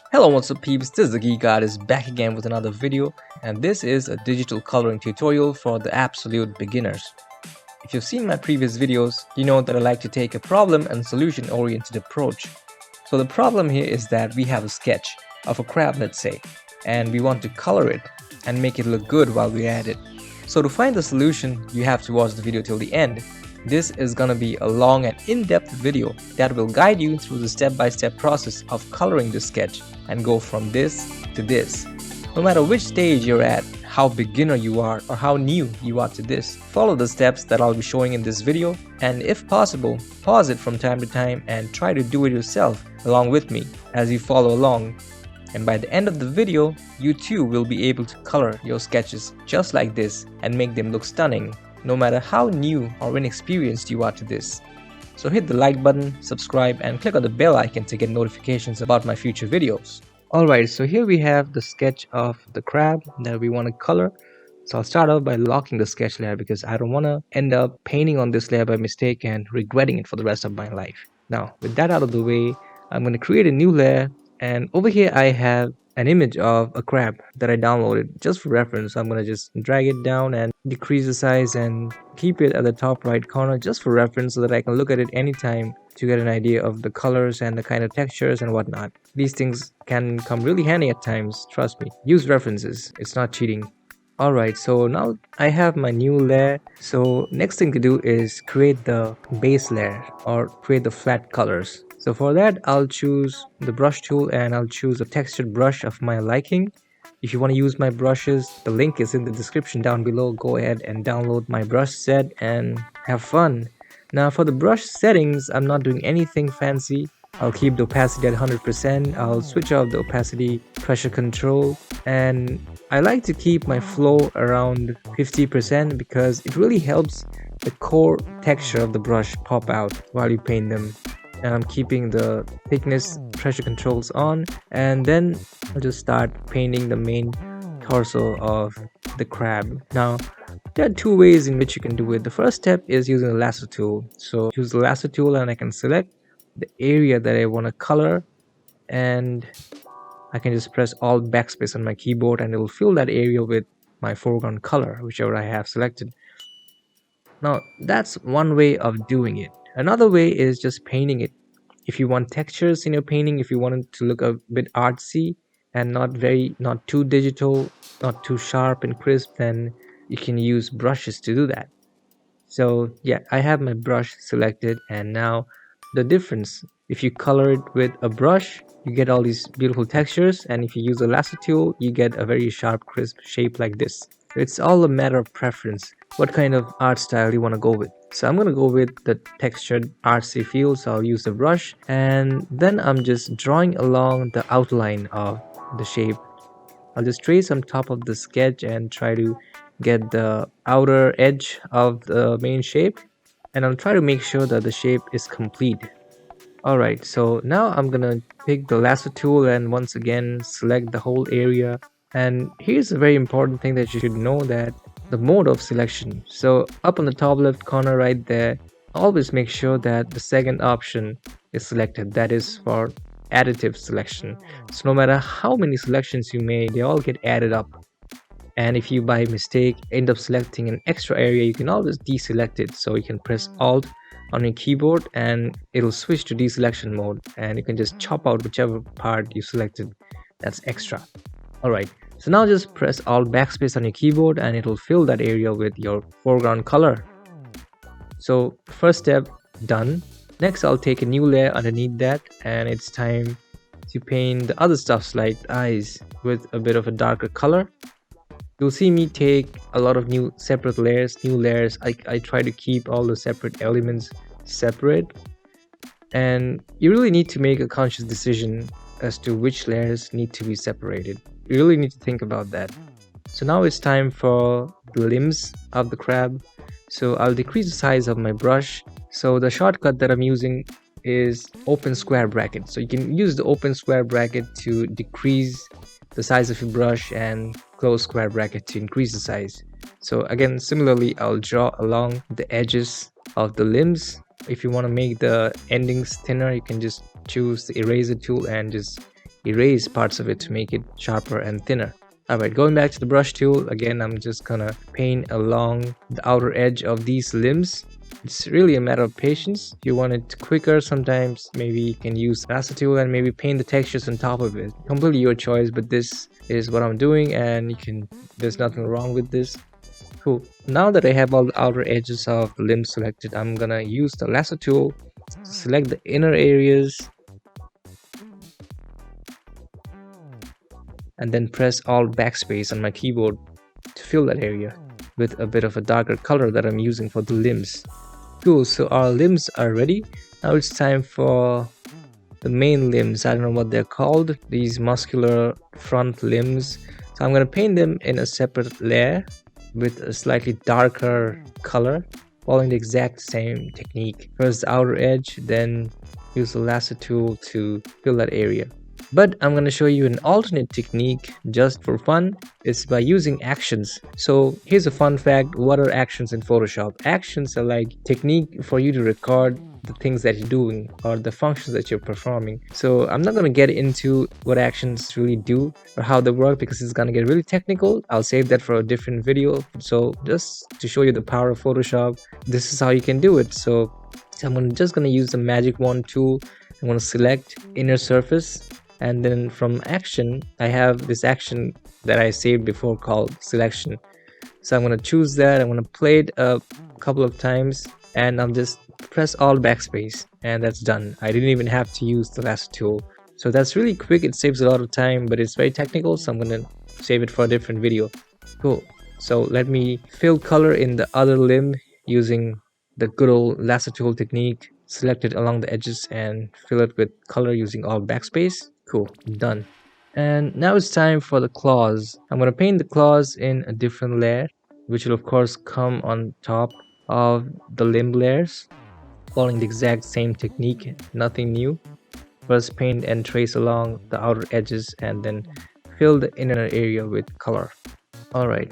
Hello, what's up peeps, this is the Geek Artist back again with another video, and this is a digital coloring tutorial for the absolute beginners. If you've seen my previous videos, you know that I like to take a problem and solution oriented approach. So the problem here is that we have a sketch of a crab, let's say, and we want to color it and make it look good while we add it. So to find the solution, you have to watch the video till the end. This is gonna be a long and in-depth video that will guide you through the step-by-step process of coloring the sketch and go from this to this. No matter which stage you're at, how beginner you are or how new you are to this, follow the steps that I'll be showing in this video, and if possible, pause it from time to time and try to do it yourself along with me as you follow along. And by the end of the video, you too will be able to color your sketches just like this and make them look stunning, no matter how new or inexperienced you are to this. So hit the like button, subscribe, and click on the bell icon to get notifications about my future videos. Alright, so here we have the sketch of the crab that we want to color. So I'll start off by locking the sketch layer because I don't want to end up painting on this layer by mistake and regretting it for the rest of my life. Now, with that out of the way, I'm going to create a new layer, and over here I have an image of a crab that I downloaded just for reference. I'm going to just drag it down and decrease the size and keep it at the top right corner just for reference so that I can look at it anytime to get an idea of the colors and the kind of textures and whatnot. These things can come really handy at times, trust me. Use references, it's not cheating. Alright, so now I have my new layer. So next thing to do is create the base layer or create the flat colors. So for that, I'll choose the brush tool and I'll choose a textured brush of my liking. If you want to use my brushes, the link is in the description down below. Go ahead and download my brush set and have fun. Now for the brush settings, I'm not doing anything fancy. I'll keep the opacity at 100%. I'll switch off the opacity pressure control, and I like to keep my flow around 50% because it really helps the core texture of the brush pop out while you paint them. And I'm keeping the thickness pressure controls on, and then I'll just start painting the main torso of the crab. Now there are two ways in which you can do it. The first step is using the lasso tool. So use the lasso tool and I can select the area that I want to color, and I can just press Alt backspace on my keyboard and it will fill that area with my foreground color, whichever I have selected. Now that's one way of doing it. Another way is just painting it. If you want textures in your painting, if you want it to look a bit artsy and not too digital, not too sharp and crisp, then you can use brushes to do that. So yeah, I have my brush selected, and now the difference, if you color it with a brush, you get all these beautiful textures, and if you use a lasso tool, you get a very sharp, crisp shape like this. It's all a matter of preference, what kind of art style you want to go with. So I'm going to go with the textured artsy feel, so I'll use the brush, and then I'm just drawing along the outline of the shape. I'll just trace on top of the sketch and try to get the outer edge of the main shape, and I'll try to make sure that the shape is complete. Alright, so now I'm gonna pick the lasso tool and once again select the whole area. And here's a very important thing that you should know, that the mode of selection. So up on the top left corner right there, always make sure that the second option is selected, that is for additive selection. So no matter how many selections you make, they all get added up. And if you by mistake end up selecting an extra area, you can always deselect it. So you can press Alt on your keyboard and it'll switch to deselection mode, and you can just chop out whichever part you selected that's extra. Alright, so now just press Alt backspace on your keyboard and it'll fill that area with your foreground color. So first step done. Next I'll take a new layer underneath that, and it's time to paint the other stuffs like eyes with a bit of a darker color. You'll see me take a lot of new layers. I try to keep all the separate elements separate, and you really need to make a conscious decision as to which layers need to be separated. You really need to think about that. So now it's time for the limbs of the crab. So I'll decrease the size of my brush. So the shortcut that I'm using is open square bracket. So you can use the open square bracket to decrease the size of your brush and close square bracket to increase the size. So again, similarly, I'll draw along the edges of the limbs. If you want to make the endings thinner, you can just choose the eraser tool and just erase parts of it to make it sharper and thinner. Alright, going back to the brush tool, again I'm just gonna paint along the outer edge of these limbs. It's really a matter of patience. If you want it quicker, sometimes maybe you can use the lasso tool and maybe paint the textures on top of it. Completely your choice, but this is what I'm doing, and there's nothing wrong with this. Cool. Now that I have all the outer edges of the limb selected, I'm gonna use the lasso tool to select the inner areas and then press Alt backspace on my keyboard to fill that area with a bit of a darker color that I'm using for the limbs. Cool, so our limbs are ready. Now it's time for the main limbs. I don't know what they're called, these muscular front limbs. So I'm gonna paint them in a separate layer with a slightly darker color, following the exact same technique. First the outer edge, then use the lasso tool to fill that area. But I'm going to show you an alternate technique just for fun. It's by using actions. So here's a fun fact. What are actions in Photoshop? Actions are like technique for you to record the things that you're doing or the functions that you're performing. So I'm not going to get into what actions really do or how they work because it's going to get really technical. I'll save that for a different video. So just to show you the power of Photoshop, this is how you can do it. So I'm just going to use the magic wand tool. I'm going to select inner surface. And then from action, I have this action that I saved before called selection. So I'm going to choose that. I'm going to play it a couple of times and I'm just press Alt backspace and that's done. I didn't even have to use the lasso tool. So that's really quick. It saves a lot of time, but it's very technical. So I'm going to save it for a different video. Cool. So let me fill color in the other limb using the good old lasso tool technique. Select it along the edges and fill it with color using Alt backspace. Cool, done. And now it's time for the claws. I'm going to paint the claws in a different layer, which will of course come on top of the limb layers, following the exact same technique, nothing new. First paint and trace along the outer edges and then fill the inner area with color. Alright,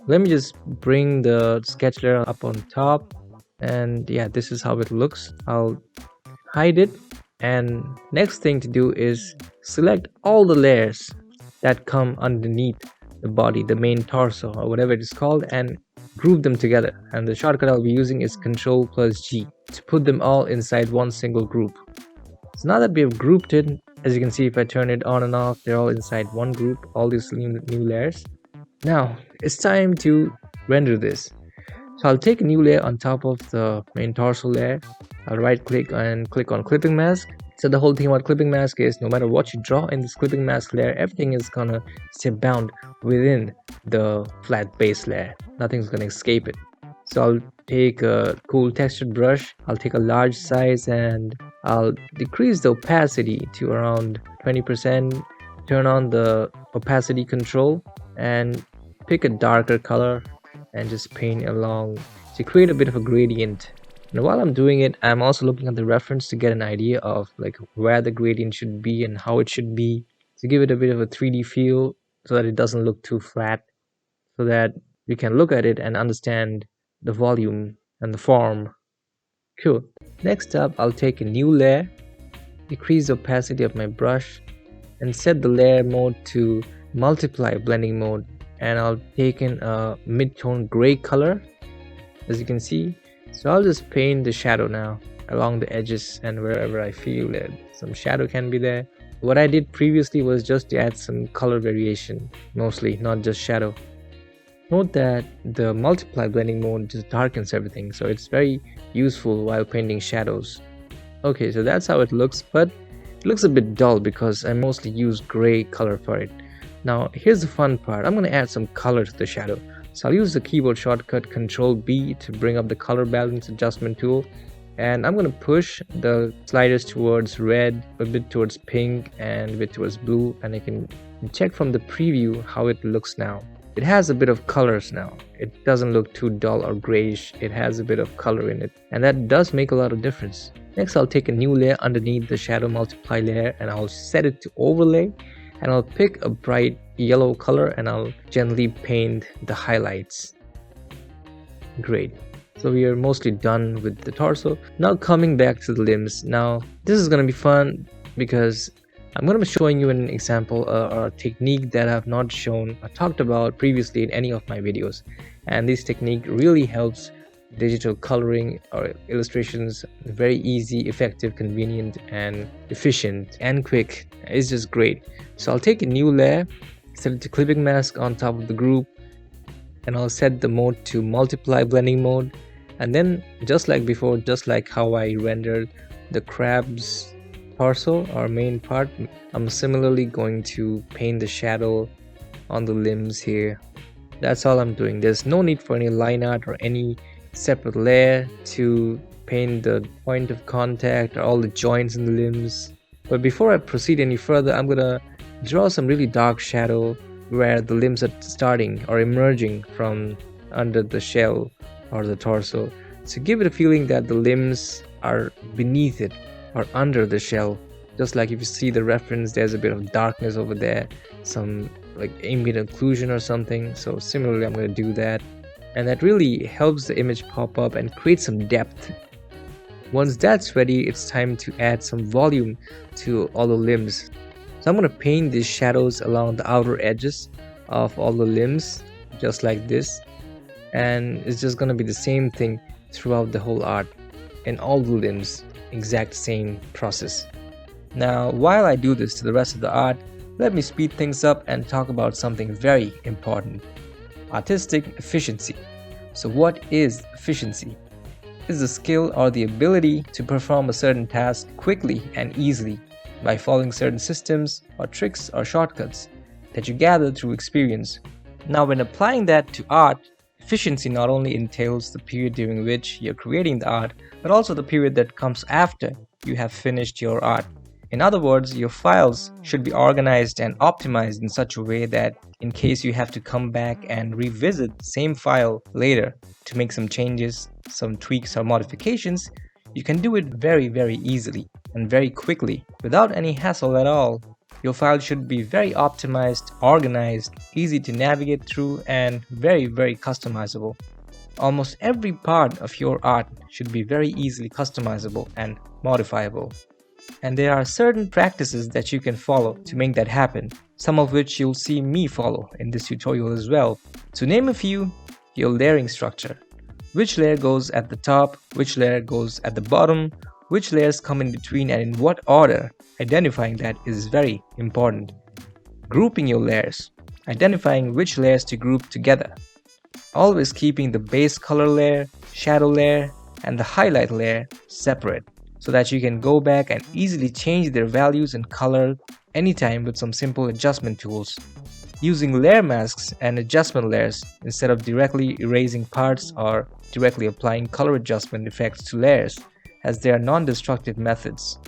let me just bring the sketch layer up on top, and yeah, this is how it looks. I'll hide it. And next thing to do is select all the layers that come underneath the body, the main torso or whatever it is called, and group them together. And the shortcut I'll be using is Ctrl+G to put them all inside one single group. So now that we have grouped it, as you can see, if I turn it on and off, they're all inside one group, all these new layers. Now it's time to render this. So I'll take a new layer on top of the main torso layer. I'll right click and click on clipping mask. So the whole thing about clipping mask is no matter what you draw in this clipping mask layer, everything is gonna stay bound within the flat base layer. Nothing's gonna escape it. So I'll take a cool textured brush. I'll take a large size and I'll decrease the opacity to around 20%. Turn on the opacity control and pick a darker color and just paint along to create a bit of a gradient. And while I'm doing it, I'm also looking at the reference to get an idea of like where the gradient should be and how it should be, to give it a bit of a 3D feel so that it doesn't look too flat, so that you can look at it and understand the volume and the form. Cool. Next up, I'll take a new layer, decrease the opacity of my brush and set the layer mode to multiply blending mode, and I'll take in a mid-tone gray color, as you can see. So I'll just paint the shadow now along the edges and wherever I feel that some shadow can be there. What I did previously was just to add some color variation, mostly, not just shadow. Note that the multiply blending mode just darkens everything, so it's very useful while painting shadows. Okay, so that's how it looks, but it looks a bit dull because I mostly use gray color for it. Now here's the fun part. I'm going to add some color to the shadow. So I'll use the keyboard shortcut Ctrl+B to bring up the color balance adjustment tool, and I'm going to push the sliders towards red, a bit towards pink and a bit towards blue, and I can check from the preview how it looks now. It has a bit of colors now. It doesn't look too dull or grayish. It has a bit of color in it, and that does make a lot of difference. Next, I'll take a new layer underneath the shadow multiply layer and I'll set it to overlay, and I'll pick a bright yellow color and I'll gently paint the highlights. Great. So we are mostly done with the torso. Now coming back to the limbs. Now this is gonna be fun because I'm going to be showing you an example or a technique that I've not shown or talked about previously in any of my videos, and this technique really helps digital coloring or illustrations very easy, effective, convenient, and efficient and quick. It's just great. So I'll take a new layer, set it to clipping mask on top of the group, and I'll set the mode to multiply blending mode. And then just like before, just like how I rendered the crab's torso or main part, I'm similarly going to paint the shadow on the limbs here. That's all I'm doing. There's no need for any line art or any separate layer to paint the point of contact or all the joints in the limbs. But before I proceed any further, I'm gonna draw some really dark shadow where the limbs are starting or emerging from under the shell or the torso, to give it a feeling that the limbs are beneath it or under the shell. Just like if you see the reference, there's a bit of darkness over there, some like ambient occlusion or something. So similarly, I'm going to do that, and that really helps the image pop up and create some depth. Once that's ready, it's time to add some volume to all the limbs. So I'm going to paint these shadows along the outer edges of all the limbs, just like this. And it's just going to be the same thing throughout the whole art and all the limbs, exact same process. Now, while I do this to the rest of the art, let me speed things up and talk about something very important: artistic efficiency. So what is efficiency? It's the skill or the ability to perform a certain task quickly and easily by following certain systems or tricks or shortcuts that you gather through experience. Now, when applying that to art, efficiency not only entails the period during which you're creating the art, but also the period that comes after you have finished your art. In other words, your files should be organized and optimized in such a way that in case you have to come back and revisit the same file later to make some changes, some tweaks or modifications, you can do it very easily and very quickly without any hassle at all. Your file should be very optimized, organized, easy to navigate through, and very customizable. Almost every part of your art should be very easily customizable and modifiable. And there are certain practices that you can follow to make that happen, some of which you'll see me follow in this tutorial as well. To name a few, your layering structure. Which layer goes at the top, which layer goes at the bottom, which layers come in between, and in what order. Identifying that is very important. Grouping your layers. Identifying which layers to group together. Always keeping the base color layer, shadow layer, and the highlight layer separate, so that you can go back and easily change their values and color anytime with some simple adjustment tools. Using layer masks and adjustment layers instead of directly erasing parts or directly applying color adjustment effects to layers, as they are non-destructive methods.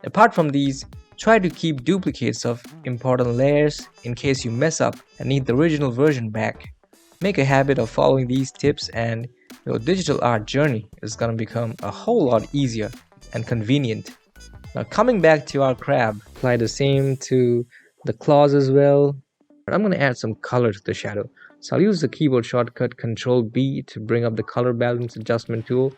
Apart from these, try to keep duplicates of important layers in case you mess up and need the original version back. Make a habit of following these tips and your digital art journey is going to become a whole lot easier and convenient. Now, coming back to our crab, apply the same to the claws as well. I'm going to add some color to the shadow. So I'll use the keyboard shortcut Ctrl B to bring up the color balance adjustment tool.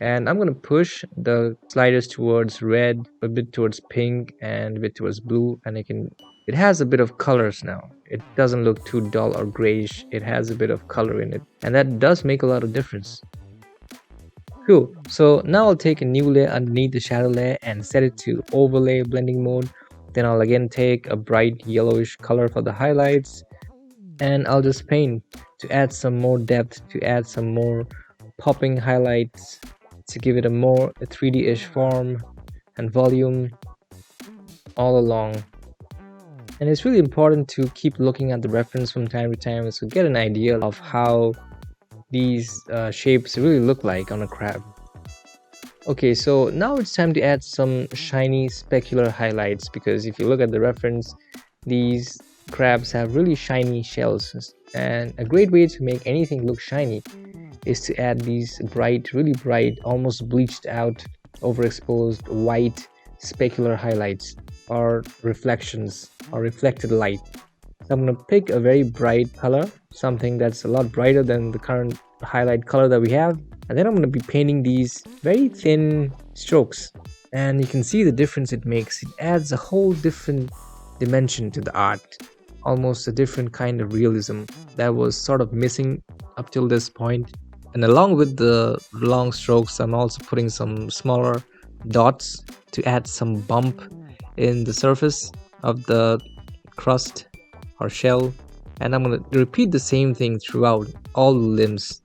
And I'm going to push the sliders towards red, a bit towards pink, and a bit towards blue. And it has a bit of colors now. It doesn't look too dull or grayish. It has a bit of color in it. And that does make a lot of difference. Cool. So now I'll take a new layer underneath the shadow layer and set it to overlay blending mode. Then I'll again take a bright yellowish color for the highlights. And I'll just paint to add some more depth, to add some more popping highlights, to give it a more 3D-ish form and volume all along. And it's really important to keep looking at the reference from time to time to get an idea of how these shapes really look like on a crab. Okay, so now it's time to add some shiny specular highlights, because if you look at the reference, these crabs have really shiny shells, and a great way to make anything look shiny is to add these really bright, almost bleached out, overexposed white specular highlights or reflections or reflected light. So I'm going to pick a very bright color, something that's a lot brighter than the current highlight color that we have, and then I'm going to be painting these very thin strokes and you can see the difference it makes. It adds a whole different dimension to the art, almost a different kind of realism that was sort of missing up till this point. And along with the long strokes, I'm also putting some smaller dots to add some bump in the surface of the crust or shell, and I'm going to repeat the same thing throughout all the limbs.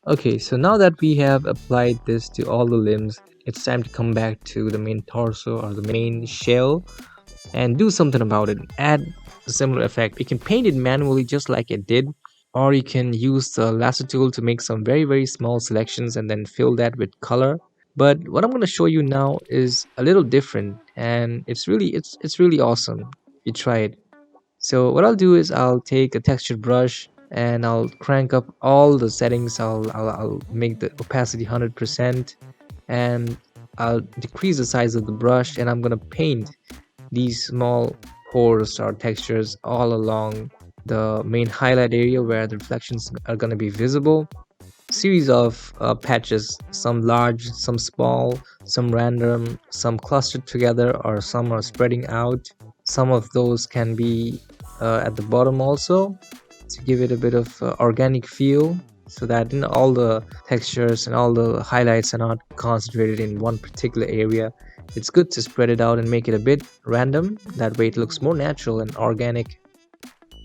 Okay, so now that we have applied this to all the limbs, it's time to come back to the main torso or the main shell and do something about it. Add a similar effect. You can paint it manually just like it did, or you can use the lasso tool to make some very small selections and then fill that with color. But what I'm going to show you now is a little different, and it's really awesome. You try it. So what I'll do is I'll take a textured brush and I'll crank up all the settings. I'll make the opacity 100%, and I'll decrease the size of the brush, and I'm gonna paint these small pores or textures all along the main highlight area where the reflections are going to be visible. Series of patches, some large, some small, some random, some clustered together, or some are spreading out. Some of those can be at the bottom also to give it a bit of organic feel, so that all the textures and all the highlights are not concentrated in one particular area. It's good to spread it out and make it a bit random, that way it looks more natural and organic.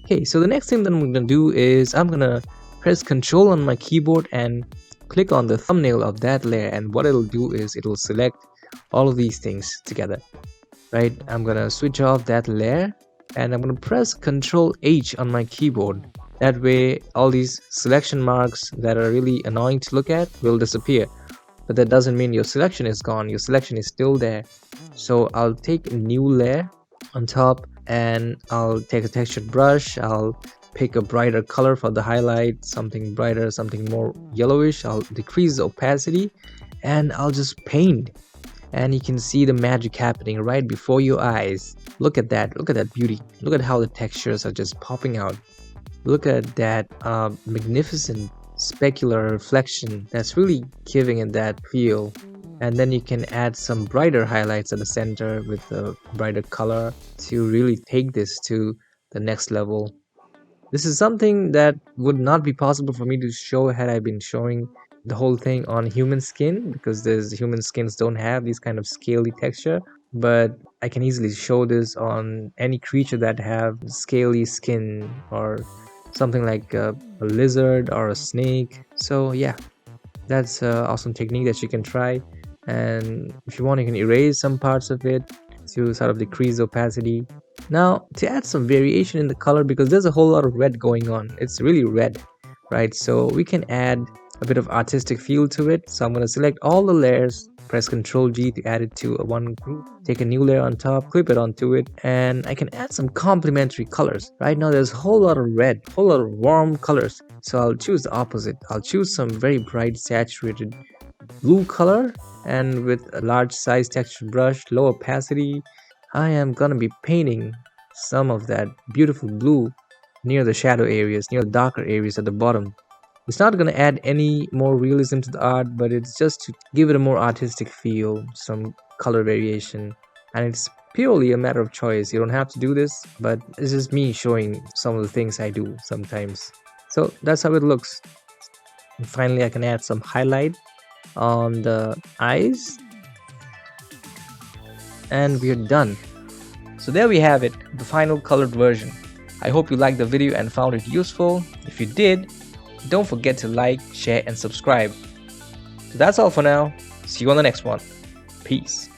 Okay, so the next thing that I'm gonna do is I'm gonna press Ctrl on my keyboard and click on the thumbnail of that layer, and what it'll do is it'll select all of these things together. Right, I'm gonna switch off that layer and I'm gonna press Ctrl H on my keyboard. That way all these selection marks that are really annoying to look at will disappear. But that doesn't mean your selection is gone. Your selection is still there. So I'll take a new layer on top and I'll take a textured brush. I'll pick a brighter color for the highlight, something brighter, something more yellowish. I'll decrease the opacity and I'll just paint. And you can see the magic happening right before your eyes. Look at that beauty. Look at how the textures are just popping out. Look at that magnificent specular reflection that's really giving it that feel. And then you can add some brighter highlights at the center with the brighter color to really take this to the next level. This is something that would not be possible for me to show had I been showing the whole thing on human skin, because human skins don't have these kind of scaly texture. But I can easily show this on any creature that have scaly skin, or something like a lizard or a snake. So yeah, that's an awesome technique that you can try. And if you want, you can erase some parts of it to sort of decrease opacity. Now, to add some variation in the color, because there's a whole lot of red going on, it's really red, right? So we can add a bit of artistic feel to it. So I'm going to select all the layers, press Ctrl G to add it to one group, take a new layer on top, clip it onto it, and I can add some complementary colors. Right now there's a whole lot of red, whole lot of warm colors, so I'll choose the opposite. I'll choose some very bright saturated blue color, and with a large size texture brush, low opacity, I am gonna be painting some of that beautiful blue near the shadow areas, near the darker areas at the bottom. It's not gonna add any more realism to the art, but it's just to give it a more artistic feel, some color variation, and it's purely a matter of choice. You don't have to do this, but it's just me showing some of the things I do sometimes. So that's how it looks. And finally, I can add some highlight on the eyes, and we're done. So there we have it, the final colored version. I hope you liked the video and found it useful. If you did, don't forget to like, share, and subscribe. So that's all for now. See you on the next one. Peace.